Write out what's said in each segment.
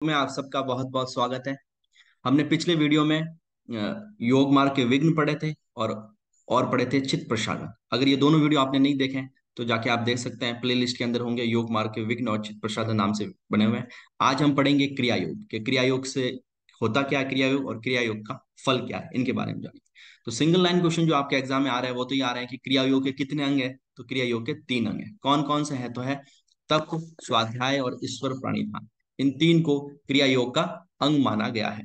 में आप सबका बहुत बहुत स्वागत है। हमने पिछले वीडियो में योग मार्ग के विघ्न पढ़े थे और पढ़े थे चित्त प्रसादन। अगर ये दोनों वीडियो आपने नहीं देखे हैं तो जाके आप देख सकते हैं, प्लेलिस्ट के अंदर होंगे। योग मार्ग के विघ्न और चित्त प्रसादन नाम से बने हुए हैं। आज हम पढ़ेंगे क्रिया योग के क्रिया योग से होता क्या है क्रिया योग, और क्रिया योग का फल क्या है, इनके बारे में जानेंगे। तो सिंगल लाइन क्वेश्चन जो आपके एग्जाम में आ रहा है वो तो ये आ रहा है कि क्रिया योग के कितने अंग है। तो क्रिया योग के 3 अंग है। कौन कौन से हैं? तो है तप, स्वाध्याय और ईश्वर प्रणिधान। इन तीन को क्रिया योग का अंग माना गया है।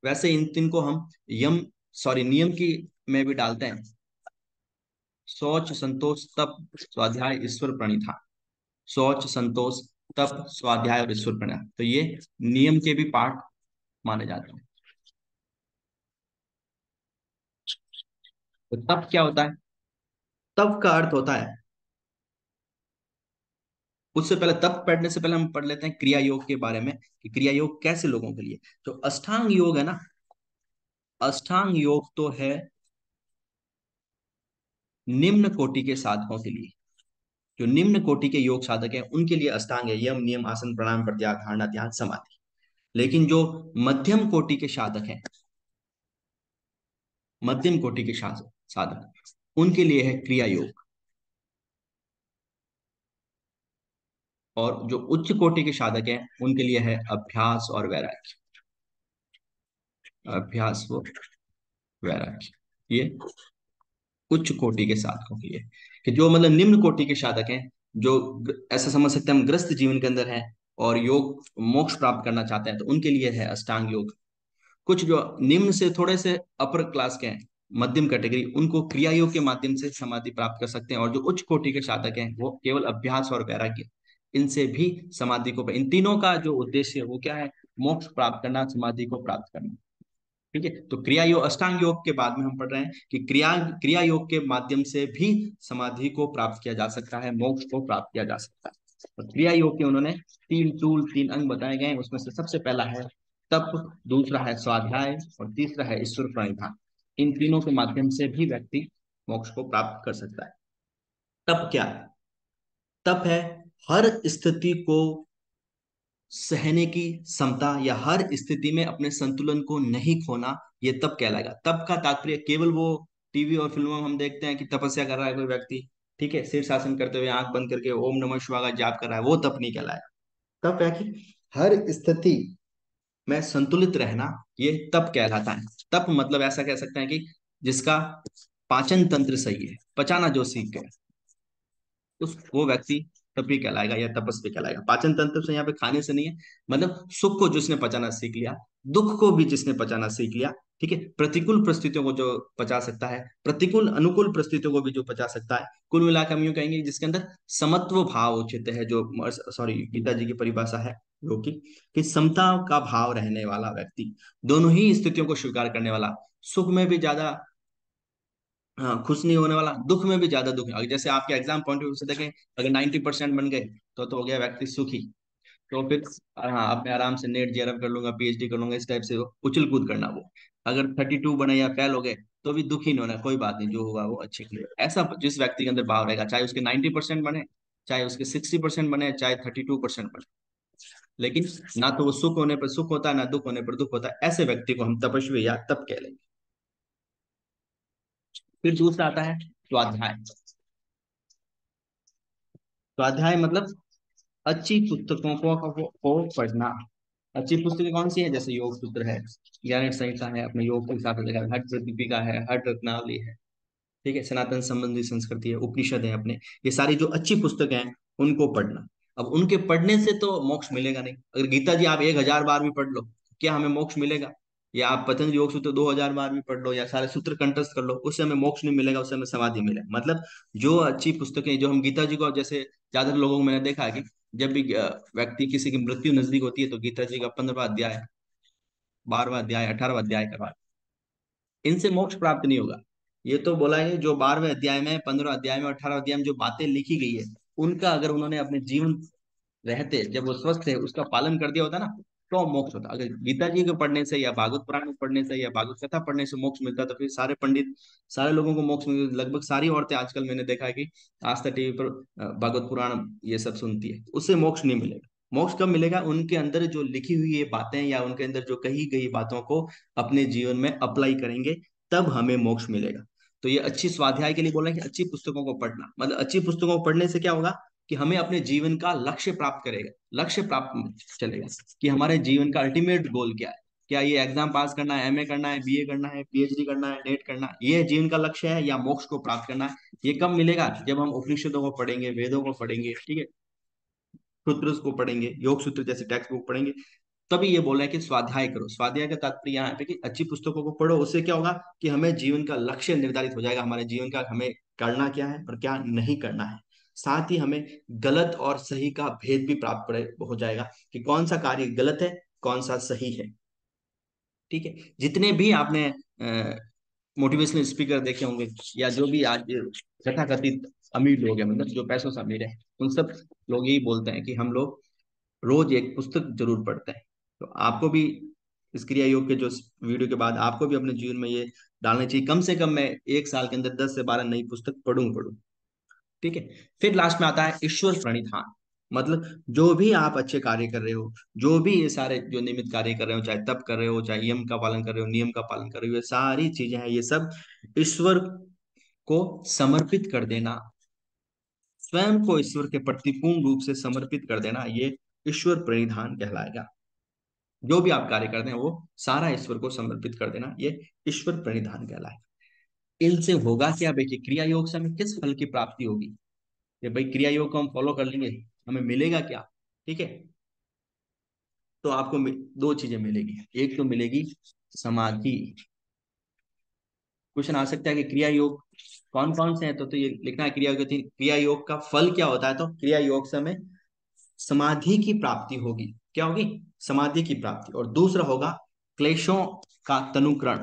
वैसे इन तीन को हम नियम की में भी डालते हैं। शौच, संतोष, तप, स्वाध्याय, ईश्वर प्रणिधान। शौच, संतोष, तप, स्वाध्याय और ईश्वर प्रणिधान, तो ये नियम के भी पार्ट माने जाते हैं। तो तप क्या होता है? तप का अर्थ होता है, उससे पहले तप पढ़ने से पहले हम पढ़ लेते हैं क्रिया योग के बारे में कि क्रिया योग कैसे लोगों के लिए। तो अष्टांग योग है ना, अष्टांग योग तो है निम्न कोटि के साधकों के लिए। जो निम्न कोटि के योग साधक हैं उनके लिए अष्टांग है यम, नियम, आसन, प्राणायाम, प्रत्याहार, धारणा, ध्यान, समाधि। लेकिन जो मध्यम कोटि के साधक हैं, मध्यम कोटि के साधक, उनके लिए है क्रिया योग। और जो उच्च कोटि के साधक हैं उनके लिए है अभ्यास और वैराग्य। अभ्यास व वैराग्य, ये उच्च कोटि के साधकों के लिए। कि जो मतलब निम्न कोटि के साधक हैं, जो ऐसा समझ सकते हैं हम ग्रस्त जीवन के अंदर हैं और योग मोक्ष प्राप्त करना चाहते हैं, तो उनके लिए है अष्टांग योग। कुछ जो निम्न से थोड़े से अपर क्लास के हैं, मध्यम कैटेगरी, उनको क्रिया योग के माध्यम से समाधि प्राप्त कर सकते हैं। और जो उच्च कोटि के साधक हैं वो केवल अभ्यास और वैराग्य, इनसे भी समाधि को, इन तीनों का जो उद्देश्य है वो क्या है? मोक्ष प्राप्त करना, समाधि को प्राप्त करना। ठीक है, तो क्रिया योग, अष्टांग योग के बाद में हम पढ़ रहे हैं कि क्रिया क्रिया योग के माध्यम से भी समाधि को प्राप्त किया जा सकता है, मोक्ष को प्राप्त किया जा सकता है। और क्रिया योग के उन्होंने 3 टूल, 3 अंग बताए गए हैं। उसमें से सबसे पहला है तप, दूसरा है स्वाध्याय और तीसरा है ईश्वर प्रणिधान। इन तीनों के माध्यम से भी व्यक्ति मोक्ष को प्राप्त कर सकता है। तप क्या है? तप है हर स्थिति को सहने की क्षमता, या हर स्थिति में अपने संतुलन को नहीं खोना, ये तप कहलाएगा। तप का तात्पर्य केवल वो टीवी और फिल्मों में हम देखते हैं कि तपस्या कर रहा है कोई व्यक्ति, ठीक है, शीर्षासन करते हुए आंख बंद करके ओम नमः शिवाय का जाप कर रहा है, वो तप नहीं कहलाएगा। तप है कि हर स्थिति में संतुलित रहना, ये तप कहलाता है। तप मतलब ऐसा कह सकते हैं कि जिसका पाचन तंत्र सही है, पचाना जो सीख गए, उस वो व्यक्ति तपी कहलाएगा या तपस्वी कहलाएगा। पाचन तंत्र से यहाँ पे खाने से नहीं है, मतलब सुख को जिसने पचाना सीख लिया, दुख को भी जिसने पचाना सीख लिया, ठीक है, प्रतिकूल परिस्थितियों को जो पचा सकता है, प्रतिकूल अनुकूल परिस्थितियों को भी जो पचा सकता है। कुल मिलाकर हम यूं कहेंगे जिसके अंदर समत्व भाव उचित है, जो सॉरी गीता जी की परिभाषा है जो कि समता का भाव रहने वाला व्यक्ति, दोनों ही स्थितियों को स्वीकार करने वाला, सुख में भी ज्यादा हाँ खुश नहीं होने वाला, दुख में भी ज्यादा दुख नहीं। अगर जैसे आपके एग्जाम पॉइंट ऑफ व्यू से देखें, अगर 90% बन गए तो हो गया व्यक्ति सुखी। तो फिर हाँ, अब मैं आराम से नेट जेआरएफ कर लूंगा, पीएचडी कर लूंगा, इस टाइप से उछल कूद करना वो। अगर 32 बने या फेल हो गए तो भी दुखी नहीं होना, कोई बात नहीं, जो हुआ वो अच्छे के लिए। ऐसा जिस व्यक्ति के अंदर भाव रहेगा, चाहे उसके 90% बने, चाहे उसके 60% बने, चाहे 32% बने, लेकिन ना तो वो सुख होने पर सुख होता है, ना दुख होने पर दुख होता है, ऐसे व्यक्ति को हम तपस्वी या तप कह लेंगे। फिर दूसरा आता है स्वाध्याय। स्वाध्याय मतलब अच्छी पुस्तकों को पढ़ना। अच्छी पुस्तकें कौन सी है? जैसे योग सूत्र है, ज्ञान संहिता है, अपने योग के हिसाब से देखा, हट प्रदीपिका है, हट रत्नावली है, ठीक है, सनातन संबंधी संस्कृति है, उपनिषद है अपने, ये सारी जो अच्छी पुस्तकें हैं उनको पढ़ना। अब उनके पढ़ने से तो मोक्ष मिलेगा नहीं। अगर गीता जी आप 1000 बार भी पढ़ लो, क्या हमें मोक्ष मिलेगा? या आप पतंजलि योग सूत्र 2000 बार भी पढ़ लो, या सारे सूत्र कंठस्थ कर लो, उससे हमें मोक्ष नहीं मिलेगा, उससे हमें समाधि मिलेगा। मतलब जो अच्छी पुस्तकें, जो हम गीता जी को, जैसे ज्यादातर लोगों को मैंने देखा है कि जब भी व्यक्ति किसी की मृत्यु नजदीक होती है तो गीता जी का 15वां अध्याय, 12वां अध्याय, 18वां अध्याय करवा, इनसे मोक्ष प्राप्त नहीं होगा। ये तो बोला है जो 12वें अध्याय में, 15वां अध्याय में, 18वां अध्याय में जो बातें लिखी गई है, उनका अगर उन्होंने अपने जीवन रहते, जब वो स्वस्थ थे, उसका पालन कर दिया होता ना, तो मोक्ष होता। अगर गीता जी को पढ़ने से या भागवत पुराण को पढ़ने से या भागवत कथा पढ़ने से मोक्ष मिलता तो फिर सारे पंडित, सारे लोगों को मोक्ष मिलता। लगभग सारी औरतें आजकल मैंने देखा है कि आस्था टीवी पर भागवत पुराण ये सब सुनती है, उससे मोक्ष नहीं मिलेगा। मोक्ष कब मिलेगा? उनके अंदर जो लिखी हुई ये बातें या उनके अंदर जो कही गई बातों को अपने जीवन में अप्लाई करेंगे, तब हमें मोक्ष मिलेगा। तो ये अच्छी स्वाध्याय के लिए बोल रहे हैं कि अच्छी पुस्तकों को पढ़ना, मतलब अच्छी पुस्तकों को पढ़ने से क्या होगा कि हमें अपने जीवन का लक्ष्य प्राप्त करेगा, लक्ष्य प्राप्त चलेगा कि हमारे जीवन का अल्टीमेट गोल क्या है। क्या ये एग्जाम पास करना है, एमए करना है, बीए करना है, पीएचडी करना है, नेट करना है, ये जीवन का लक्ष्य है, या मोक्ष को प्राप्त करना है? ये कब मिलेगा? जब हम उपनिषदों को पढ़ेंगे, वेदों को पढ़ेंगे, ठीक है, सूत्र को पढ़ेंगे, योग सूत्र जैसे टेक्स्ट बुक पढ़ेंगे, तभी ये बोल रहे हैं कि स्वाध्याय करो। स्वाध्याय का तात्पर्य यहाँ पे कि अच्छी पुस्तकों को पढ़ो, उससे क्या होगा कि हमें जीवन का लक्ष्य निर्धारित हो जाएगा, हमारे जीवन का हमें करना क्या है और क्या नहीं करना है। साथ ही हमें गलत और सही का भेद भी प्राप्त हो जाएगा कि कौन सा कार्य गलत है, कौन सा सही है। ठीक है, जितने भी आपने मोटिवेशनल स्पीकर देखे होंगे, या जो भी आज तथाकथित अमीर लोग हैं, मतलब जो पैसों से अमीर है, उन सब लोग यही बोलते हैं कि हम लोग रोज एक पुस्तक जरूर पढ़ते हैं। तो आपको भी इस क्रिया योग के जो वीडियो के बाद आपको भी अपने जीवन में ये डालना चाहिए, कम से कम मैं एक साल के अंदर 10 से 12 नई पुस्तक पढ़ूं। ठीक है। फिर लास्ट में आता है ईश्वर प्रणिधान। मतलब जो भी आप अच्छे कार्य कर रहे हो, जो भी ये सारे जो नियमित कार्य कर रहे हो, चाहे तप कर रहे हो, चाहे यम का पालन कर रहे हो, नियम का पालन कर रहे हो, ये सारी चीजें हैं, ये सब ईश्वर को समर्पित कर देना, स्वयं को ईश्वर के प्रति पूर्ण रूप से समर्पित कर देना, ये ईश्वर प्रणिधान कहलाएगा। जो भी आप कार्य करते हैं वो सारा ईश्वर को समर्पित कर देना, ये ईश्वर प्रणिधान कहलाएगा। इनसे होगा क्या भाई कि क्रिया योग से हमें किस फल की प्राप्ति होगी? ये भाई क्रिया योग को हम फॉलो कर लेंगे, हमें मिलेगा क्या? ठीक है, तो आपको दो चीजें मिलेगी। एक तो मिलेगी समाधि। क्वेश्चन आ सकता है कि क्रिया योग कौन कौन से हैं, तो ये लिखना है क्रिया योग क्रिया योग का फल क्या होता है। तो क्रिया योग से हमें समाधि की प्राप्ति होगी। क्या होगी? समाधि की प्राप्ति। और दूसरा होगा क्लेशों का तनुकरण।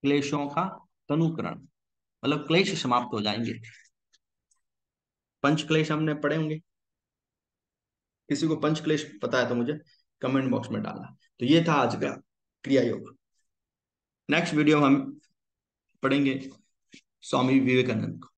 क्लेशों का तनुकरण मतलब क्लेश समाप्त हो जाएंगे। पंच क्लेश हमने पढ़े होंगे, किसी को पंच क्लेश पता है तो मुझे कमेंट बॉक्स में डालना। तो ये था आज का क्रिया योग। नेक्स्ट वीडियो में हम पढ़ेंगे स्वामी विवेकानंद को।